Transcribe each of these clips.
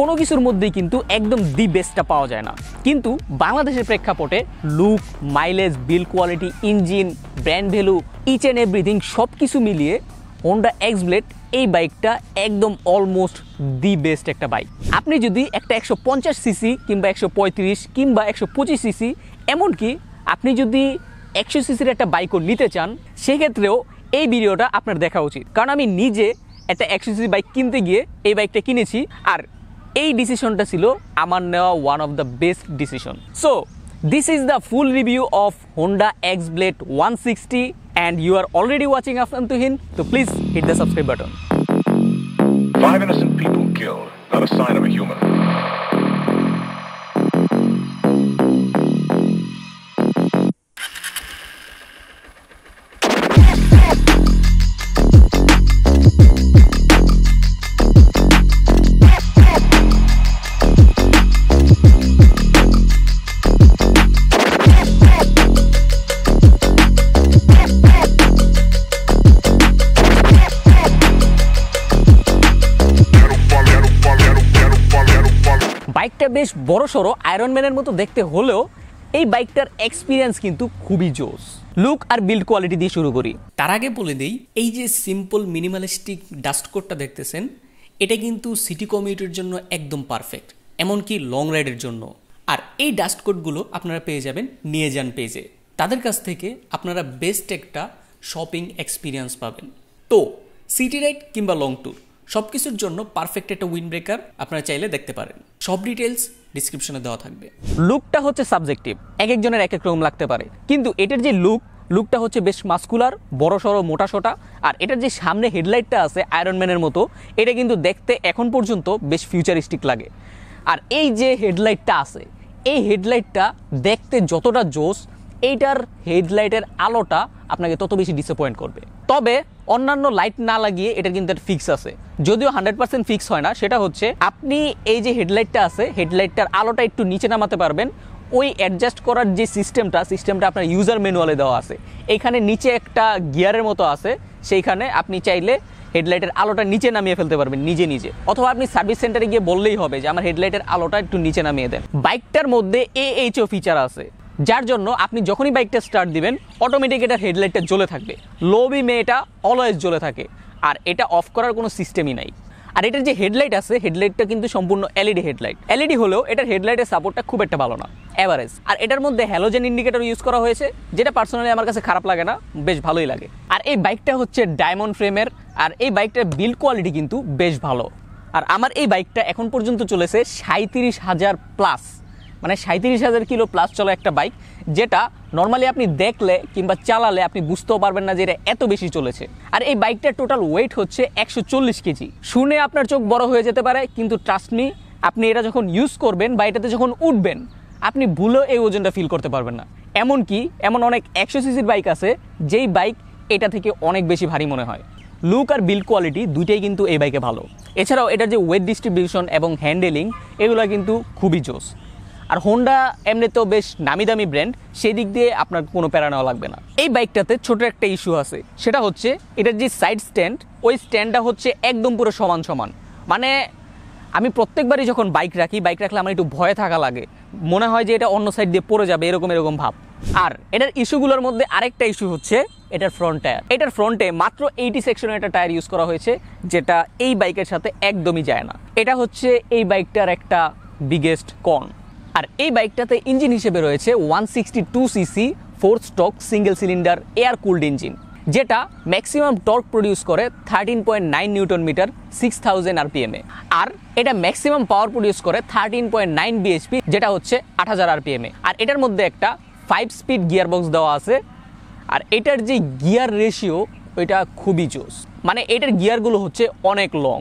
কোনো কিছুর মধ্যেই কিন্তু একদম দি বেস্টটা পাওয়া যায় না, কিন্তু বাংলাদেশের প্রেক্ষাপটে look, mileage, build quality, engine, brand value, each and everything সব কিছু মিলিয়ে হোন্ডা এক্স ব্লেড এই বাইকটা একদম অলমোস্ট দি বেস্ট একটা বাইক। আপনি যদি একটা 150 সিসি কিংবা 135 কিংবা 125 সিসি, এমনকি আপনি যদি 100 সিসির একটা বাইকও নিতে চান, সেক্ষেত্রেও এই ভিডিওটা আপনার দেখা উচিত। কারণ আমি নিজে একটা 100 সিসি বাইক কিনতে গিয়ে এই বাইকটা কিনেছি, আর এই ডিসিশনটা ছিল আমার নেওয়া one of the best decision. So this is the full review of Honda X-Blade 160 and you are already watching Afnan Tuhin, so please hit the subscribe button. 5 innocent people killed, not a sign of a human. বাইকটা বেশ বড় সড়ো iron ম্যানের মতো দেখতে হলেও এই বাইকটার এক্সপিরিয়েন্স কিন্তু খুবই জোস। লুক আর বিল্ড কোয়ালিটি দিয়ে শুরু করি। তার আগে বলে দেই, এই যে সিম্পল মিনিমালিস্টিক ডাস্ট কোডটা দেখতেছেন, এটা কিন্তু সিটি কমিউটের জন্য একদম পারফেক্ট, এমনকি লং রাইডের জন্য। আর এই ডাস্ট কোডগুলো আপনারা পেয়ে যাবেন নিয়ে যান পেজে। তাদের কাছ থেকে আপনারা বেস্ট একটা শপিং এক্সপিরিয়েন্স পাবেন। তো সিটি রাইড কিংবা লং ট্যুর সব কিছুর জন্য পারফেক্ট একটা উইন্ড ব্রেকার আপনারা চাইলে দেখতে পারেন। সব ডিটেলস ডিসক্রিপশনে দেওয়া থাকবে। লুকটা হচ্ছে সাবজেক্টিভ, এক একজনের এক এক রকম লাগতে পারে, কিন্তু এটার যে লুকটা হচ্ছে বেশ মাস্কুলার, বড় সড়ো, মোটা সোটা। আর এটার যে সামনে হেডলাইটটা আছে আয়রন ম্যানের মতো, এটা কিন্তু দেখতে এখন পর্যন্ত বেশ ফিউচারিস্টিক লাগে। আর এই যে হেডলাইটটা আছে, এই হেডলাইটটা দেখতে যতটা জোস, এইটার হেডলাইটের আলোটা আপনাকে তত বেশি ডিসঅ্যাপয়েন্ট করবে। তবে অন্যান্য লাইট না লাগিয়ে এটার কিন্তু একটা ফিক্স আছে, যদিও 100% ফিক্স হয় না। সেটা হচ্ছে আপনি এই যে হেডলাইটটা আছে, হেডলাইটটার আলোটা একটু নিচে নামাতে পারবেন। ওই অ্যাডজাস্ট করার যে সিস্টেমটা আপনার ইউজার ম্যানুয়ালে দেওয়া আছে। এইখানে নিচে একটা গিয়ারের মতো আছে, সেইখানে আপনি চাইলে হেডলাইটের আলোটা নিচে নামিয়ে ফেলতে পারবেন নিজে। অথবা আপনি সার্ভিস সেন্টারে গিয়ে বললেই হবে যে আমার হেডলাইটের আলোটা একটু নিচে নামিয়ে দেন। বাইকটার মধ্যে AHO ফিচার আছে, যার জন্য আপনি যখনই বাইকটা স্টার্ট দিবেন অটোমেটিক এটার হেডলাইটটা জ্বলে থাকবে। লো বিমে এটা অলওয়েজ জ্বলে থাকে, আর এটা অফ করার কোনো সিস্টেমই নাই। আর এটার যে হেডলাইট আছে, হেডলাইটটা কিন্তু সম্পূর্ণ এলইডি হেডলাইট। এলইডি হলেও এটার হেডলাইটের সাপোর্টটা খুব একটা ভালো না, অ্যাভারেজ। আর এটার মধ্যে হ্যালোজেন ইন্ডিকেটর ইউজ করা হয়েছে, যেটা পার্সোনালি আমার কাছে খারাপ লাগে না, বেশ ভালোই লাগে। আর এই বাইকটা হচ্ছে ডায়মন্ড ফ্রেমের, আর এই বাইকটার বিল্ড কোয়ালিটি কিন্তু বেশ ভালো। আর আমার এই বাইকটা এখন পর্যন্ত চলেছে 37,000 প্লাস, মানে 37,000 কিলো প্লাস চলা একটা বাইক, যেটা নর্মালি আপনি দেখলে কিংবা চালালে আপনি বুঝতেও পারবেন না যে এটা এত বেশি চলেছে। আর এই বাইকটার টোটাল ওয়েট হচ্ছে 140 কেজি। শুনে আপনার চোখ বড় হয়ে যেতে পারে, কিন্তু ট্রাস্ট মি, আপনি এটা যখন ইউজ করবেন বা এটাতে যখন উঠবেন, আপনি ভুলেও এই ওজনটা ফিল করতে পারবেন না। এমনকি এমন অনেক 100 সিসির বাইক আছে যেই বাইক এটা থেকে অনেক বেশি ভারী মনে হয়। লুক আর বিল্ড কোয়ালিটি দুইটাই কিন্তু এই বাইকে ভালো। এছাড়াও এটার যে ওয়েট ডিস্ট্রিবিউশন এবং হ্যান্ডেলিং, এগুলো কিন্তু খুবই জোস। আর হোন্ডা এমনিতেও বেশ নামি দামি ব্র্যান্ড, সেই দিক দিয়ে আপনার কোনো প্যারা নেওয়া লাগবে না। এই বাইকটাতে ছোট একটা ইস্যু আছে, সেটা হচ্ছে এটার যে সাইড স্ট্যান্ড, ওই স্ট্যান্ডটা হচ্ছে একদম পুরো সমান। মানে আমি প্রত্যেকবারই যখন বাইক রাখলে আমার একটু ভয়ে থাকা লাগে, মনে হয় যে এটা অন্য সাইড দিয়ে পড়ে যাবে, এরকম ভাব। আর এটার ইস্যুগুলোর মধ্যে আরেকটা ইস্যু হচ্ছে এটার ফ্রন্ট টায়ার। এটার ফ্রন্টে মাত্র 80 সেকশনের একটা টায়ার ইউজ করা হয়েছে, যেটা এই বাইকের সাথে একদমই যায় না। এটা হচ্ছে এই বাইকটার একটা বিগেস্ট কন। আর এই বাইকটাতে ইঞ্জিন হিসেবে রয়েছে 162 CC 4 stroke single cylinder air cooled engine, যেটা ম্যাক্সিমাম টর্ক প্রডিউস করে 13.9 নিউটন মিটার 6000 আরপিএম এ। আর এটা ম্যাক্সিমাম পাওয়ার প্রডিউস করে 13.9 বিএইচপি, যেটা হচ্ছে 8000 আরপিএম এ। আর এটার মধ্যে একটা 5 স্পিড গিয়ার বক্স দেওয়া আছে। আর এটার যে গিয়ার রেশিও, ওইটা খুবই জোস। মানে এটার গিয়ারগুলো হচ্ছে অনেক লং।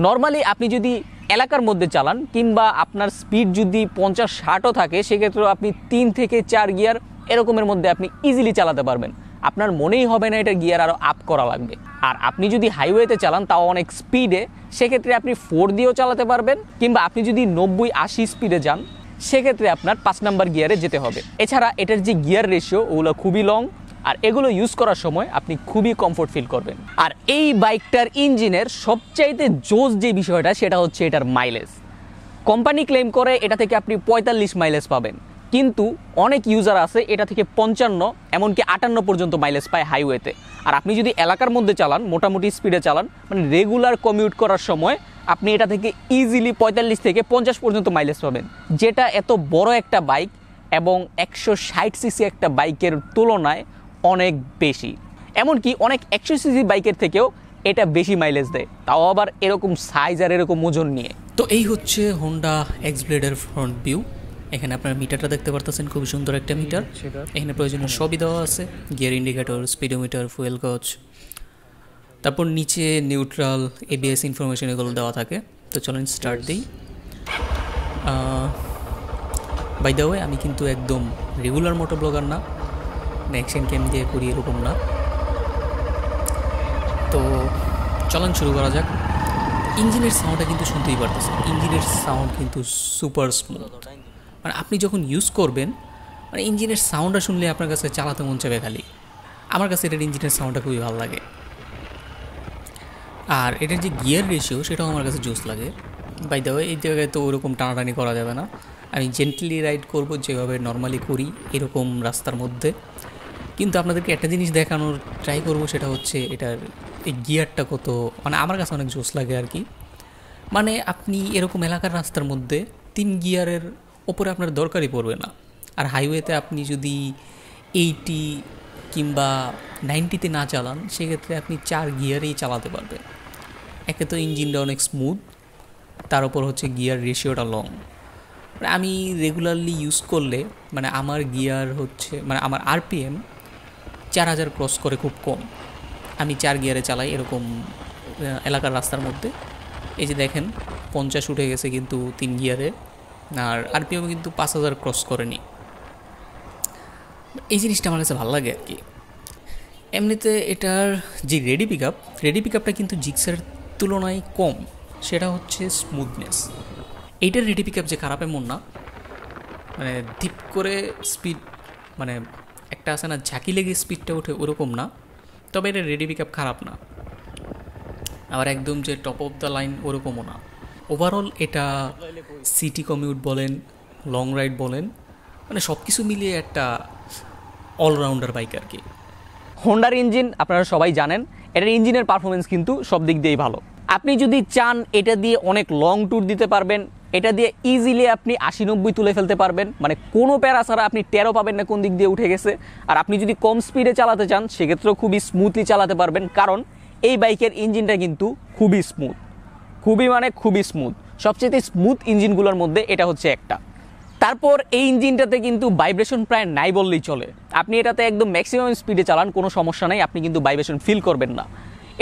নর্মালি আপনি যদি এলাকার মধ্যে চালান কিংবা আপনার স্পিড যদি 50-60ও থাকে, সেক্ষেত্রেও আপনি 3 থেকে 4 গিয়ার এরকমের মধ্যে আপনি ইজিলি চালাতে পারবেন। আপনার মনেই হবে না এটা গিয়ার আরও আপ করা লাগবে। আর আপনি যদি হাইওয়েতে চালান, তাও অনেক স্পিডে, সেক্ষেত্রে আপনি 4 দিয়েও চালাতে পারবেন, কিংবা আপনি যদি 90-80 স্পিডে যান, সেক্ষেত্রে আপনার 5 নাম্বার গিয়ারে যেতে হবে। এছাড়া এটার যে গিয়ার রেশিও, ওগুলো খুবই লং, আর এগুলো ইউজ করার সময় আপনি খুবই কমফোর্ট ফিল করবেন। আর এই বাইকটার ইঞ্জিনের সবচাইতে জোস যে বিষয়টা, সেটা হচ্ছে এটার মাইলেজ। কোম্পানি ক্লেম করে এটা থেকে আপনি 45 মাইলেজ পাবেন, কিন্তু অনেক ইউজার আছে এটা থেকে 55 এমনকি 58 পর্যন্ত মাইলেজ পায় হাইওয়েতে। আর আপনি যদি এলাকার মধ্যে চালান, মোটামুটি স্পিডে চালান, মানে রেগুলার কমিউট করার সময় আপনি এটা থেকে ইজিলি 45 থেকে 50 পর্যন্ত মাইলেজ পাবেন, যেটা এত বড় একটা বাইক এবং 160 সিসি একটা বাইকের তুলনায় অনেক বেশি। এমনকি অনেক 100 সিসি বাইকের থেকেও এটা বেশি মাইলেজ দেয়, তাও আবার এরকম সাইজ আর এরকম ওজন নিয়ে। তো এই হচ্ছে হোন্ডা এক্সব্লেডের ফ্রন্ট ভিউ। এখানে আপনারা মিটারটা দেখতে পারতেছেন, খুবই সুন্দর একটা মিটার। এখানে প্রয়োজনীয় সবই দেওয়া আছে, গিয়ার ইন্ডিকেটর, স্পিডোমিটার, ফুয়েল গজ, তারপর নিচে নিউট্রাল, এবিএস ইনফরমেশন এগুলো দেওয়া থাকে। তো চলেন স্টার্ট দিই। বাই দ্য ওয়ে, আমি কিন্তু একদম রেগুলার মোটর ব্লগার না, অ্যাকশন ক্যাম দিয়ে করি এরকম না। তো চলেন শুরু করা যাক। ইঞ্জিনের সাউন্ডটা কিন্তু শুনতেই পারতেছেন, ইঞ্জিনের সাউন্ড কিন্তু সুপার স্মুথ। মানে আপনি যখন ইউজ করবেন, মানে ইঞ্জিনের সাউন্ডটা শুনলে আপনার কাছে চালাতে মন চাবে খালি। আমার কাছে এটার ইঞ্জিনের সাউন্ডটা খুবই ভালো লাগে। আর এটার যে গিয়ার রেশিও সেটাও আমার কাছে জোস লাগে। বাই দ্য ওয়ে, এই জায়গায় তো ওরকম টানাটানি করা যাবে না, আমি জেন্টলি রাইড করব যেভাবে নর্মালি করি এরকম রাস্তার মধ্যে। কিন্তু আপনাদেরকে একটা জিনিস দেখানোর ট্রাই করব, সেটা হচ্ছে এটার এই গিয়ারটা কত, মানে আমার কাছে অনেক জোস লাগে আর কি। মানে আপনি এরকম এলাকার রাস্তার মধ্যে 3 গিয়ারের ওপরে আপনার দরকারই পড়বে না। আর হাইওয়েতে আপনি যদি 80 কিংবা 90-তে না চালান, সেক্ষেত্রে আপনি 4 গিয়ারেই চালাতে পারবেন। একে তো ইঞ্জিনটা অনেক স্মুথ, তার উপর হচ্ছে গিয়ার রেশিওটা লং। আমি রেগুলারলি ইউজ করলে মানে আমার গিয়ার হচ্ছে, মানে আমার আরপিএম 4000 ক্রস করে খুব কম। আমি 4 গিয়ারে চালাই এরকম এলাকার রাস্তার মধ্যে। এই যে দেখেন 50 উঠে গেছে কিন্তু 3 গিয়ারে, আর আরপিএম কিন্তু 5000 ক্রস করেনি। এই জিনিসটা আমার কাছে ভালো লাগে আর কি। এমনিতে এটার যে রেডি পিক আপটা কিন্তু জিক্সের তুলনায় কম, সেটা হচ্ছে স্মুথনেস। এইটার রেডি পিক আপ যে খারাপ এমন না, মানে ডিপ করে স্পিড, মানে একটা আছে না ঝাঁকি লেগে স্পিডটা ওঠে, ওরকম না। তবে এটা রেডি পিক আপ খারাপ না, আবার একদম যে টপ অফ দ্য লাইন ওরকমও না। ওভারঅল এটা সিটি কমিউট বলেন, লং রাইড বলেন, মানে সব কিছু মিলিয়ে একটা অলরাউন্ডার বাইক আর কি। হোন্ডার ইঞ্জিন আপনারা সবাই জানেন, এটার ইঞ্জিনের পারফরমেন্স কিন্তু সব দিক দিয়েই ভালো। আপনি যদি চান এটা দিয়ে অনেক লং ট্যুর দিতে পারবেন, এটা দিয়ে ইজিলি আপনি 80-90 তুলে ফেলতে পারবেন, মানে কোনো প্যারা ছাড়া আপনি টেরও পাবেন না কোন দিক দিয়ে উঠে গেছে। আর আপনি যদি কম স্পিডে চালাতে চান, সেক্ষেত্রেও খুবই স্মুথলি চালাতে পারবেন, কারণ এই বাইকের ইঞ্জিনটা কিন্তু খুবই স্মুথ, খুবই স্মুথ। সবচেয়ে স্মুথ ইঞ্জিনগুলোর মধ্যে এটা হচ্ছে একটা। তারপর এই ইঞ্জিনটাতে কিন্তু ভাইব্রেশন প্রায় নাই বললেই চলে। আপনি এটাতে একদম ম্যাক্সিমাম স্পিডে চালান, কোনো সমস্যা নাই, আপনি কিন্তু ভাইব্রেশন ফিল করবেন না।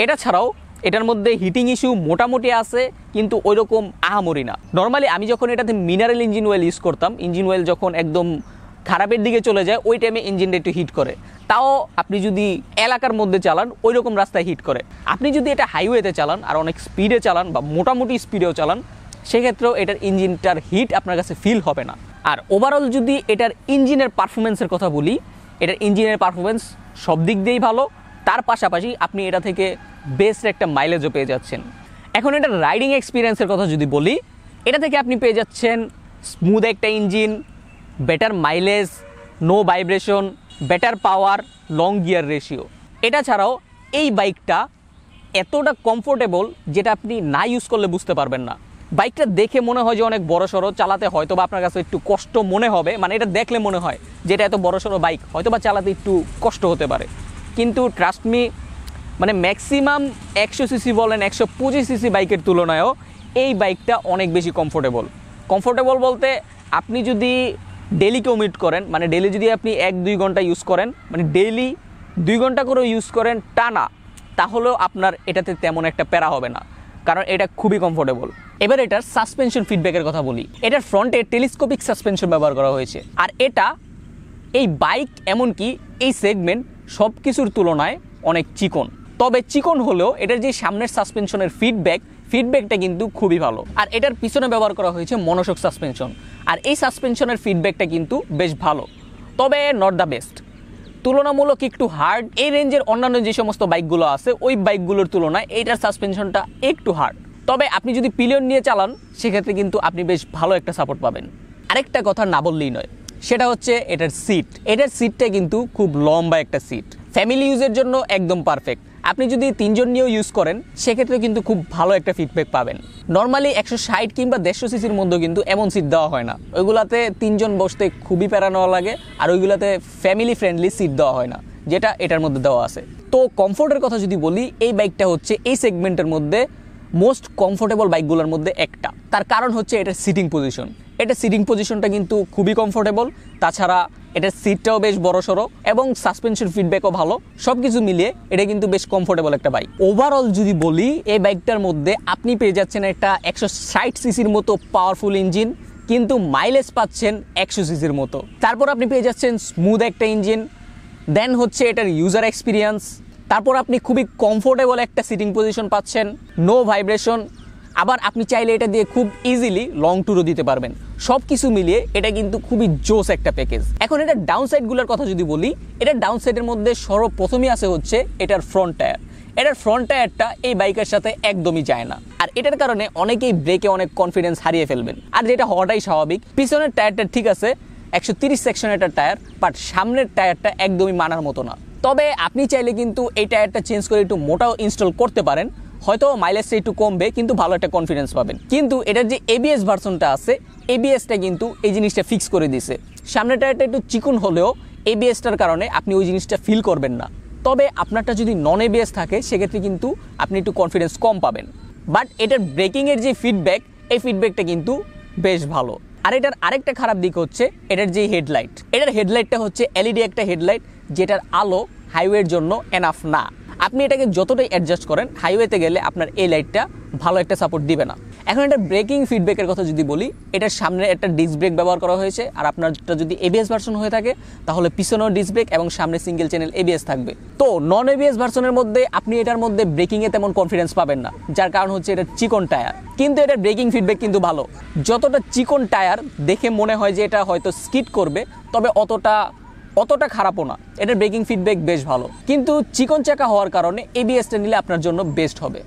এটা ছাড়াও এটার মধ্যে হিটিং ইস্যু মোটামুটি আছে, কিন্তু ওই রকম আহামরি না। নর্মালি আমি যখন এটাতে মিনারেল ইঞ্জিন অয়েল ইউজ করতাম, ইঞ্জিন অয়েল যখন একদম খারাপের দিকে চলে যায়, ওই টাইমে ইঞ্জিনটা একটু হিট করে। তাও আপনি যদি এলাকার মধ্যে চালান, ওই রকম রাস্তায় হিট করে। আপনি যদি এটা হাইওয়েতে চালান আর অনেক স্পিডে চালান বা মোটামুটি স্পিডেও চালান, সেক্ষেত্রেও এটার ইঞ্জিনটার হিট আপনার কাছে ফিল হবে না। আর ওভারঅল যদি এটার ইঞ্জিনের পারফরমেন্সের কথা বলি, এটার ইঞ্জিনের পারফরমেন্স সব দিক দিয়েই ভালো, তার পাশাপাশি আপনি এটা থেকে বেস্ট একটা মাইলেজও পেয়ে যাচ্ছেন। এখন এটার রাইডিং এক্সপিরিয়েন্সের কথা যদি বলি, এটা থেকে আপনি পেয়ে যাচ্ছেন স্মুথ একটা engine, better mileage, no vibration, better power, long gear ratio. এটা ছাড়াও এই বাইকটা এতটা কমফোর্টেবল যেটা আপনি না ইউজ করলে বুঝতে পারবেন না। বাইকটা দেখে মনে হয় যে অনেক বড় সড়ো, চালাতে হয়তো বা আপনার কাছে একটু কষ্ট মনে হবে, মানে এটা দেখলে মনে হয় যে এটা এত বড় সড়ো বাইক, হয়তো বা চালাতে একটু কষ্ট হতে পারে। কিন্তু ট্রাস্ট মি, মানে ম্যাক্সিমাম 100 সিসি বলেন 125 সিসি বাইকের তুলনায়ও এই বাইকটা অনেক বেশি কমফোর্টেবল বলতে আপনি যদি ডেলি কমিউট করেন, মানে ডেলি যদি আপনি 1-2 ঘন্টা ইউজ করেন, মানে ডেইলি 2 ঘন্টা করে ইউজ করেন টানা, তাহলেও আপনার এটাতে তেমন একটা প্যারা হবে না, কারণ এটা খুবই কমফোর্টেবল। এবার এটার সাসপেনশন ফিডব্যাকের কথা বলি। এটার ফ্রন্টে টেলিস্কোপিক সাসপেনশন ব্যবহার করা হয়েছে, আর এটা এই বাইক এমনকি এই সেগমেন্ট সব কিছুর তুলনায় অনেক চিকন। তবে চিকন হলেও এটার যে সামনের সাসপেনশনের ফিডব্যাকটা কিন্তু খুবই ভালো। আর এটার পিছনে ব্যবহার করা হয়েছে মনোশক সাসপেনশন, আর এই সাসপেনশনের ফিডব্যাকটা কিন্তু বেশ ভালো, তবে নট দ্য বেস্ট। তুলনামূলক একটু হার্ড। এই রেঞ্জের অন্যান্য যে সমস্ত বাইকগুলো আছে ওই বাইকগুলোর তুলনায় এইটার সাসপেনশনটা একটু হার্ড, তবে আপনি যদি পিলিয়ন নিয়ে চালান সেক্ষেত্রে কিন্তু আপনি বেশ ভালো একটা সাপোর্ট পাবেন। আরেকটা কথা না বললেই নয়, সেটা হচ্ছে এটার সিটটা কিন্তু খুব লম্বা একটা সিট, ফ্যামিলি ইউজের জন্য একদম পারফেক্ট। আপনি যদি 3 জন নিয়েও ইউজ করেন সেক্ষেত্রে কিন্তু খুব ভালো একটা ফিডব্যাক পাবেন। নর্মালি 160 কিংবা 150 সিসির মধ্যে কিন্তু এমন সিট দেওয়া হয় না, ওইগুলাতে 3 জন বসতে খুবই প্যারা নেওয়া লাগে, আর ওইগুলাতে ফ্যামিলি ফ্রেন্ডলি সিট দেওয়া হয় না, যেটা এটার মধ্যে দেওয়া আছে। তো কমফোর্টের কথা যদি বলি, এই বাইকটা হচ্ছে এই সেগমেন্টের মধ্যে মোস্ট কমফোর্টেবল বাইকগুলোর মধ্যে একটা। তার কারণ হচ্ছে এটার সিটিং পজিশন। এটার সিটিং পজিশনটা কিন্তু খুবই কমফোর্টেবল, তাছাড়া এটার সিটটাও বেশ বড়সড় এবং সাসপেনশন ফিডব্যাকও ভালো। সব কিছু মিলিয়ে এটা কিন্তু বেশ কমফোর্টেবল একটা বাইক। ওভারঅল যদি বলি, এই বাইকটার মধ্যে আপনি পেয়ে যাচ্ছেন একটা 160 সিসির মতো পাওয়ারফুল ইঞ্জিন, কিন্তু মাইলেজ পাচ্ছেন 100 সিসির মতো। তারপর আপনি পেয়ে যাচ্ছেন স্মুথ একটা ইঞ্জিন, দেন হচ্ছে এটার ইউজার এক্সপিরিয়েন্স, তারপর আপনি খুবই কমফোর্টেবল একটা সিটিং পজিশন পাচ্ছেন, নো ভাইব্রেশন, আবার আপনি চাইলে এটা দিয়ে খুব ইজিলি লং ট্যুরও দিতে পারবেন। সব কিছু মিলিয়ে এটা কিন্তু খুবই জোস একটা প্যাকেজ। এখন এটার ডাউন সাইডগুলোর কথা যদি বলি, এটার ডাউন সাইডের মধ্যে সর্বপ্রথমই আছে হচ্ছে এটার ফ্রন্ট টায়ার। এটার ফ্রন্ট টায়ারটা এই বাইকের সাথে একদমই যায় না, আর এটার কারণে অনেকেই ব্রেকে অনেক কনফিডেন্স হারিয়ে ফেলবেন, আর যেটা হওয়াটাই স্বাভাবিক। পিছনের টায়ারটা ঠিক আছে, 130 সেকশনের একটা টায়ার, বাট সামনের টায়ারটা একদমই মানার মতো না। তবে আপনি চাইলে কিন্তু এই টায়ারটা চেঞ্জ করে একটু মোটাও ইনস্টল করতে পারেন, হয়তো মাইলেজটা একটু কমবে কিন্তু ভালো একটা কনফিডেন্স পাবেন। কিন্তু এটার যে এবিএস ভার্সনটা আছে, এবিএসটা কিন্তু এই জিনিসটা ফিক্স করে দিছে। সামনের টায়ারটা একটু চিকন হলেও এবিএসটার কারণে আপনি ওই জিনিসটা ফিল করবেন না। তবে আপনারটা যদি নন এবিএস থাকে সেক্ষেত্রে কিন্তু আপনি একটু কনফিডেন্স কম পাবেন। বাট এটার ব্রেকিংয়ের যে ফিডব্যাক, এই ফিডব্যাকটা কিন্তু বেশ ভালো। আর এটার আরেকটা খারাপ দিক হচ্ছে এটার যে হেডলাইট। এটার হেডলাইটটা হচ্ছে এলইডি একটা হেডলাইট, যেটার আলো হাইওয়ের জন্য এনাফ না। আপনি এটাকে যতটাই অ্যাডজাস্ট করেন, হাইওয়েতে গেলে আপনার এই লাইটটা ভালো একটা সাপোর্ট দিবে না। এখন এটার ব্রেকিং ফিডব্যাকের কথা যদি বলি, এটার সামনে একটা ডিস্ক ব্রেক ব্যবহার করা হয়েছে, আর আপনারটা যদি এবিএস ভার্সন হয়ে থাকে তাহলে পিছনেও ডিস্ক ব্রেক এবং সামনে সিঙ্গেল চ্যানেল এবিএস থাকবে। তো নন এবিএস ভার্সনের মধ্যে আপনি এটার মধ্যে ব্রেকিংয়ে তেমন কনফিডেন্স পাবেন না, যার কারণ হচ্ছে এটা চিকন টায়ার। কিন্তু এটার ব্রেকিং ফিডব্যাক কিন্তু ভালো। যতটা চিকন টায়ার দেখে মনে হয় যে এটা হয়তো স্কিড করবে, তবে অতটা খারাপও না। এটার ব্রেকিং ফিডব্যাক বেশ ভালো, কিন্তু চিকন চাকা হওয়ার কারণে এবিএসটা নিলে আপনার জন্য বেস্ট হবে।